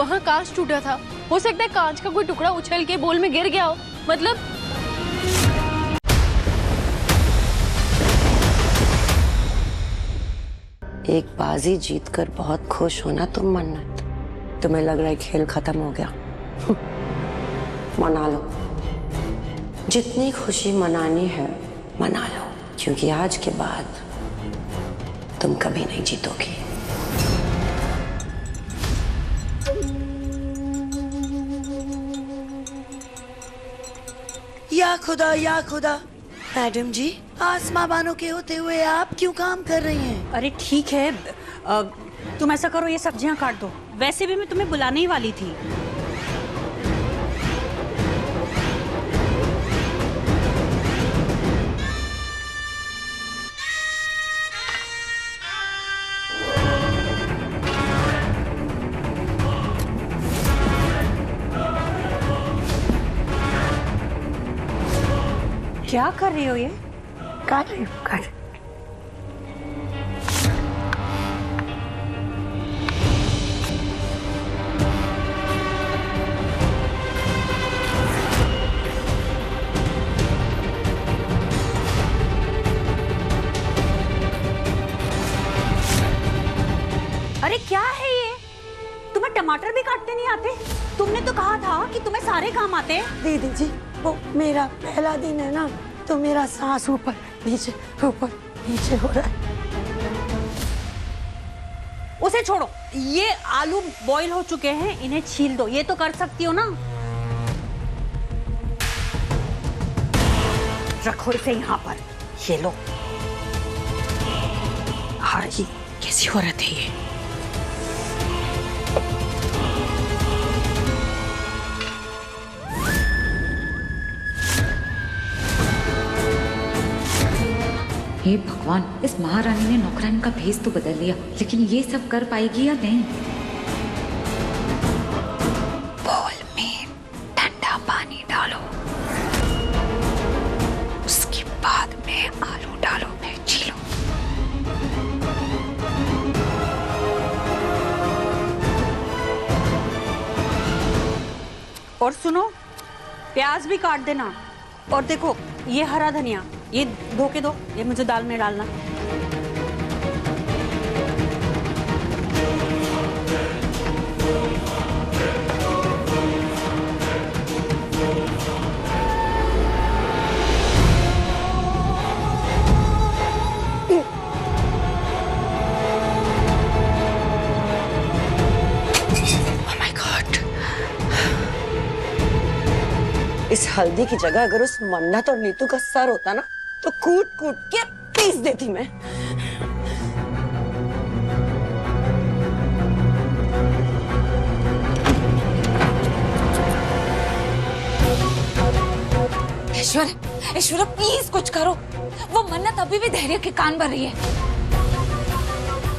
वहाँ कांच टूटा था, हो सकता है कांच का कोई टुकड़ा उछल के बोल में गिर गया हो। मतलब एक बाजी जीतकर बहुत खुश होना तुम मन्नत। तुम्हें लग रहा है खेल खत्म हो गया। मना लो, जितनी खुशी मनानी है मना लो, क्योंकि आज के बाद तुम कभी नहीं जीतोगी। या खुदा या खुदा, मैडम जी आसमां बानो के होते हुए आप क्यों काम कर रही हैं? अरे ठीक है, तुम ऐसा करो, ये सब्जियां काट दो। वैसे भी मैं तुम्हें बुलाने ही वाली थी। क्या कर रही हो ये? काट रही हूँ, काट। अरे क्या है ये? तुम्हें टमाटर भी काटते नहीं आते? तुमने तो कहा था कि तुम्हें सारे काम आते हैं। दीदी जी, वो मेरा पहला दिन है ना, तो मेरा सांस ऊपर नीचे हो रहा है। उसे छोड़ो, ये आलू बॉईल हो चुके हैं, इन्हें छील दो। ये तो कर सकती हो ना? रखो इसे यहाँ पर। ये लो। हाँ, ये कैसी औरत है ये? हे भगवान, इस महारानी ने नौकरानी का भेस तो बदल लिया, लेकिन ये सब कर पाएगी या नहीं? बोल में ठंडा पानी डालो, उसके बाद में आलू डालो, फिर छीलो। और सुनो, प्याज भी काट देना। और देखो, ये हरा धनिया, ये धो के दो, ये मुझे दाल में डालना। Oh my God! इस हल्दी की जगह अगर उस मन्नत और नीतू का सर होता ना, तो कूट कूट के पीस देती मैं। ऐश्वर्या प्लीज कुछ करो। वो मन्नत अभी भी धैर्य के कान भर रही है।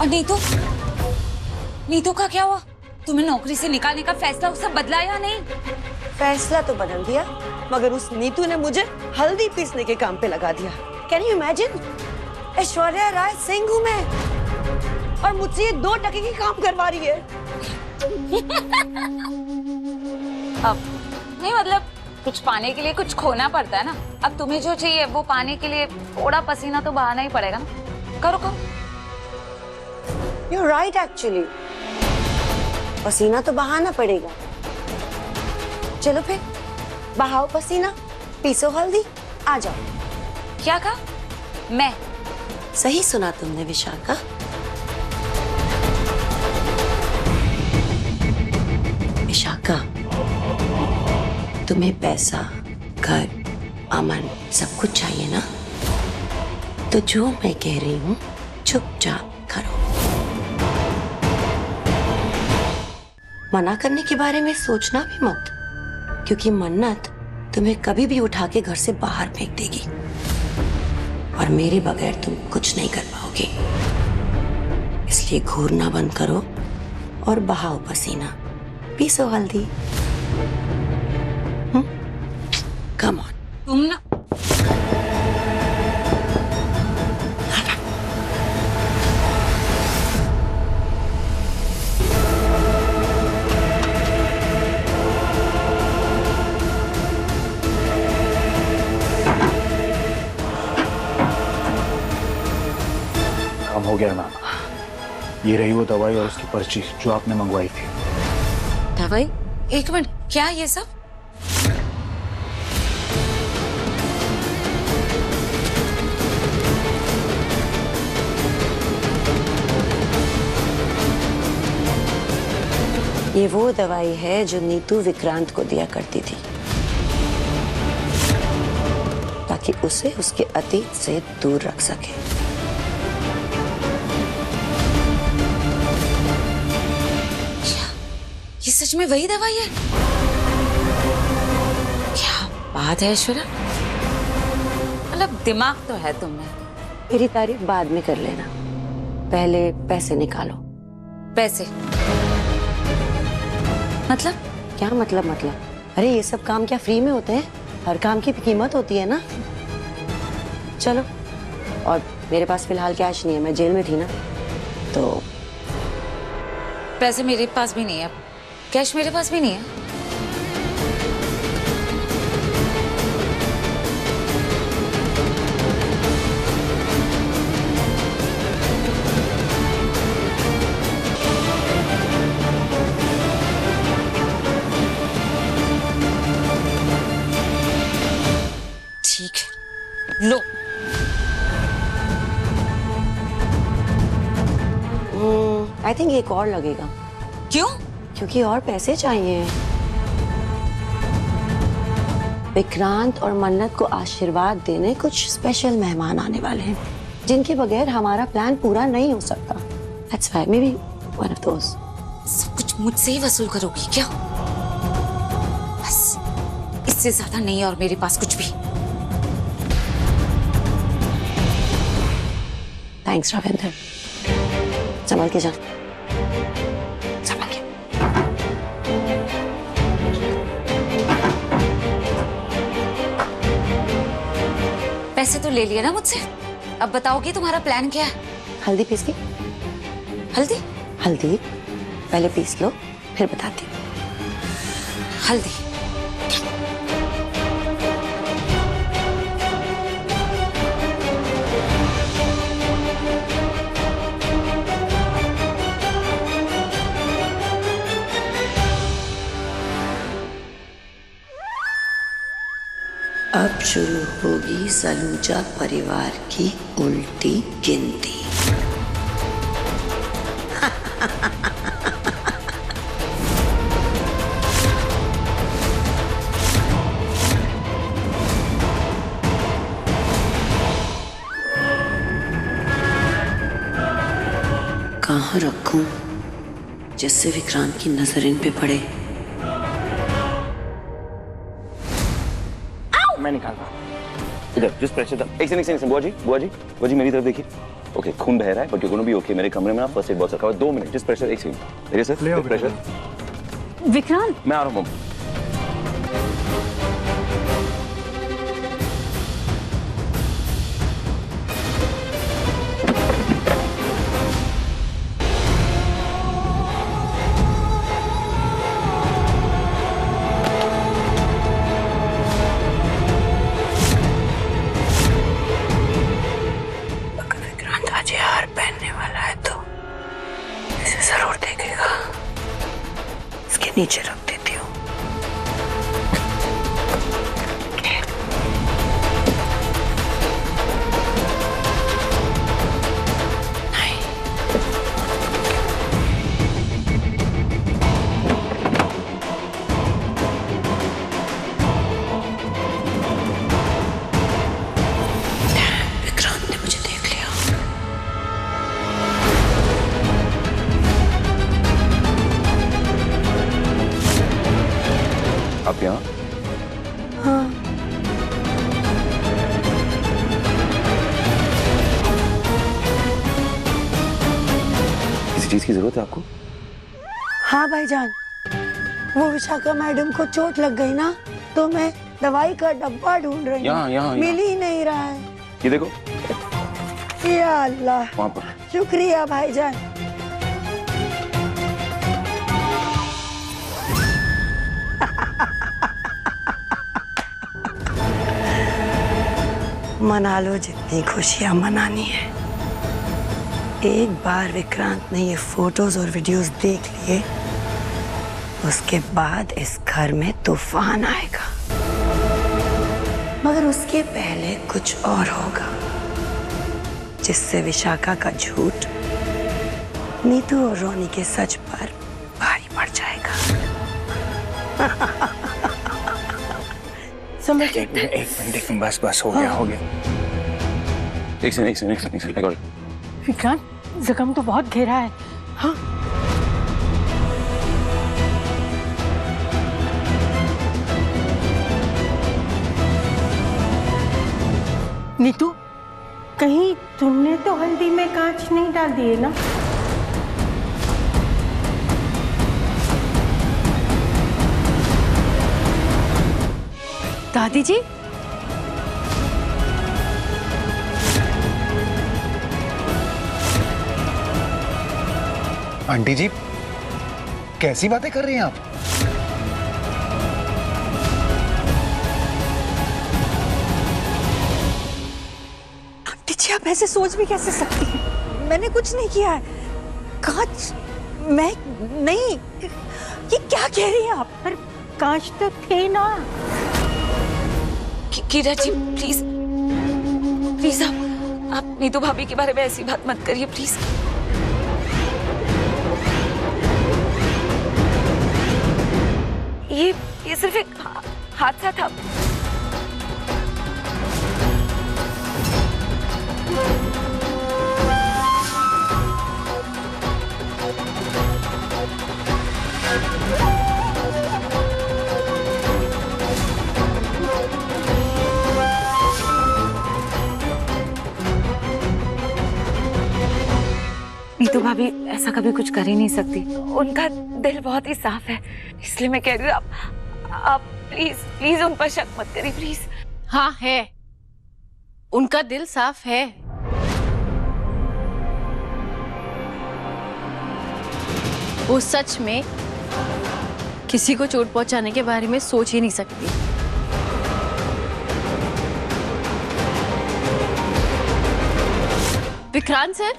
और नीतू का क्या हुआ? तुम्हें नौकरी से निकालने का फैसला उससे बदला या नहीं? फैसला तो बदल दिया, मगर उस नीतू ने मुझे हल्दी पीसने के काम पे लगा दिया। Can you imagine? Aishwarya Rai Singh हूँ मैं, और मुझसे ये 2 टके की काम करवा रही है। अब नहीं, मतलब कुछ पाने के लिए कुछ खोना पड़ता है ना। अब तुम्हें जो चाहिए वो पाने के लिए थोड़ा पसीना तो बहाना ही पड़ेगा ना। करो करो। You're right actually, पसीना तो बहाना पड़ेगा। चलो फिर बहाओ पसीना, पीसो हल्दी, आ जाओ। क्या कहा? मैं? सही सुना तुमने विशाखा। विशाखा, तुम्हें पैसा, घर, अमन सब कुछ चाहिए ना, तो जो मैं कह रही हूँ चुपचाप करो। मना करने के बारे में सोचना भी मत, क्योंकि मन्नत तुम्हें कभी भी उठा के घर से बाहर फेंक देगी, और मेरे बगैर तुम कुछ नहीं कर पाओगे। इसलिए घूरना बंद करो और बहाओ पसीना, पीसो हल्दी। Come on. तुम ना गया नाना, ये रही वो दवाई और उसकी पर्ची जो आपने मंगवाई थी। दवाई? एक मिनट, क्या ये सब? ये वो दवाई है जो नीतू विक्रांत को दिया करती थी, ताकि उसे उसके अतीत से दूर रख सके। ये सच में वही दवाई है? क्या बात है ऐश्वर्या, मतलब दिमाग तो है तुम्हें। मेरी तारीफ बाद में कर लेना, पहले पैसे निकालो। पैसे? मतलब? क्या मतलब? अरे ये सब काम क्या फ्री में होते हैं? हर काम की कीमत होती है ना। चलो, और मेरे पास फिलहाल कैश नहीं है, मैं जेल में थी ना, तो पैसे मेरे पास भी नहीं है, कैश मेरे पास भी नहीं है। ठीक है, लो। आई थिंक एक और लगेगा। क्यों? क्योंकि और पैसे चाहिए। विक्रांत और मन्नत को आशीर्वाद देने कुछ स्पेशल मेहमान आने वाले हैं, जिनके बगैर हमारा प्लान पूरा नहीं हो सकता। That's why, maybe one of those. सब कुछ मुझसे ही वसूल करोगी क्या? बस, इससे ज्यादा नहीं है और मेरे पास कुछ भी। थैंक्स रविंदर, संभल के जा, संभल के। पैसे तो ले लिए ना मुझसे, अब बताओगी तुम्हारा प्लान क्या है? हल्दी पीस की? हल्दी? हल्दी पहले पीस लो, फिर बताती हूँ। हल्दी? अब शुरू होगी सलूजा परिवार की उल्टी गिनती। कहाँ रखूं जिससे विक्रांत की नजर इन पे पड़े? मैं निकालता हूँ। इधर जिस प्रेशर था, एक सेकंड बुआ जी मेरी तरफ देखिए। ओके, खून बह रहा है but you gonna be okay. मेरे कमरे में ना फर्स्ट एड बॉक्स रखा हुआ है। 2 मिनट, जिस प्रेशर, एक सेकंड देखिए सर, प्रेशर। विक्रांत, मैं आ रहा हूँ। हार पहनने वाला है तो इसे जरूर देखेगा। इसके नीचे रख देती हूँ। विक्रांत ने मुझे देख लिया। आप यहाँ? हाँ, किसी चीज की जरूरत है आपको? हाँ भाईजान, वो विशाखा मैडम को चोट लग गई ना, तो मैं दवाई का डब्बा ढूंढ रही हूँ, मिल ही नहीं रहा है। ये देखो या अल्लाह, वहाँ पर। शुक्रिया भाईजान। मना लो जितनी खुशियां मनानी है, एक बार विक्रांत ने ये फोटोज और वीडियोस देख लिए, उसके बाद इस घर में तूफान आएगा। मगर उसके पहले कुछ और होगा, जिससे विशाखा का झूठ नीतू और रोनी के सच पर भारी पड़ जाएगा। समझ एक मिनट बस हो गया हो गया। एक second I got it. Vikrant, जख्म तो बहुत गहरा है। हाँ, नीतू, कहीं तुमने तो हल्दी में कांच नहीं डाल दिए ना? दादी जी, आंटी जी कैसी बातें कर रही हैं आप? आंटी जी, आप ऐसे सोच भी कैसे सकती हैं? मैंने कुछ नहीं किया है। कांच मैं नहीं, ये क्या कह रही हैं आप? पर कांच तो थे ना। कीरा जी प्लीज प्लीज आप नीतू भाभी के बारे में ऐसी बात मत करिए प्लीज। ये सिर्फ एक हादसा था। नीतू भाभी ऐसा कभी कुछ कर ही नहीं सकती, उनका दिल बहुत ही साफ है, इसलिए मैं कह रही हूँ आप प्लीज प्लीज उन पर शक मत करिए प्लीज। हाँ है, उनका दिल साफ है। वो सच में किसी को चोट पहुंचाने के बारे में सोच ही नहीं सकती। विक्रांत सर,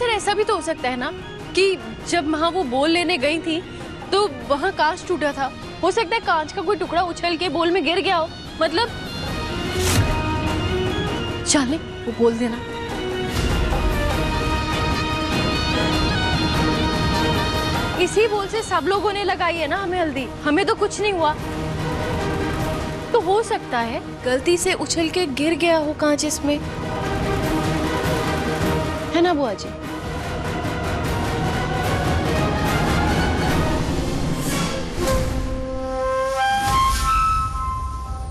ऐसा भी तो हो सकता है ना कि जब वहां वो बोल लेने गई थी तो वहां कांच टूटा था। हो सकता है कांच का कोई टुकड़ा उछल के बोल में गिर गया हो। मतलब चले वो बोल देना। इसी बोल से सब लोगों ने लगाई है ना हमें हल्दी, हमें तो कुछ नहीं हुआ। तो हो सकता है गलती से उछल के गिर गया हो कांच इसमें, है ना बुआ जी?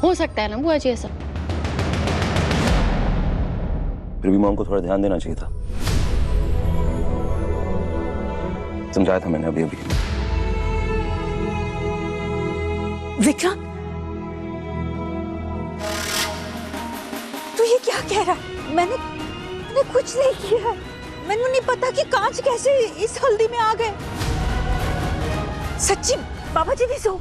हो सकता है ना बुआ जी ऐसा? फिर भी मॉम को थोड़ा ध्यान देना चाहिए था। समझाया था मैंने अभी। विक्रांत, तू ये क्या कह रहा है? मैंने कुछ नहीं किया। मैंने नहीं पता कि कांच कैसे इस हल्दी में आ गए। सच्ची बाबा जी भी सो।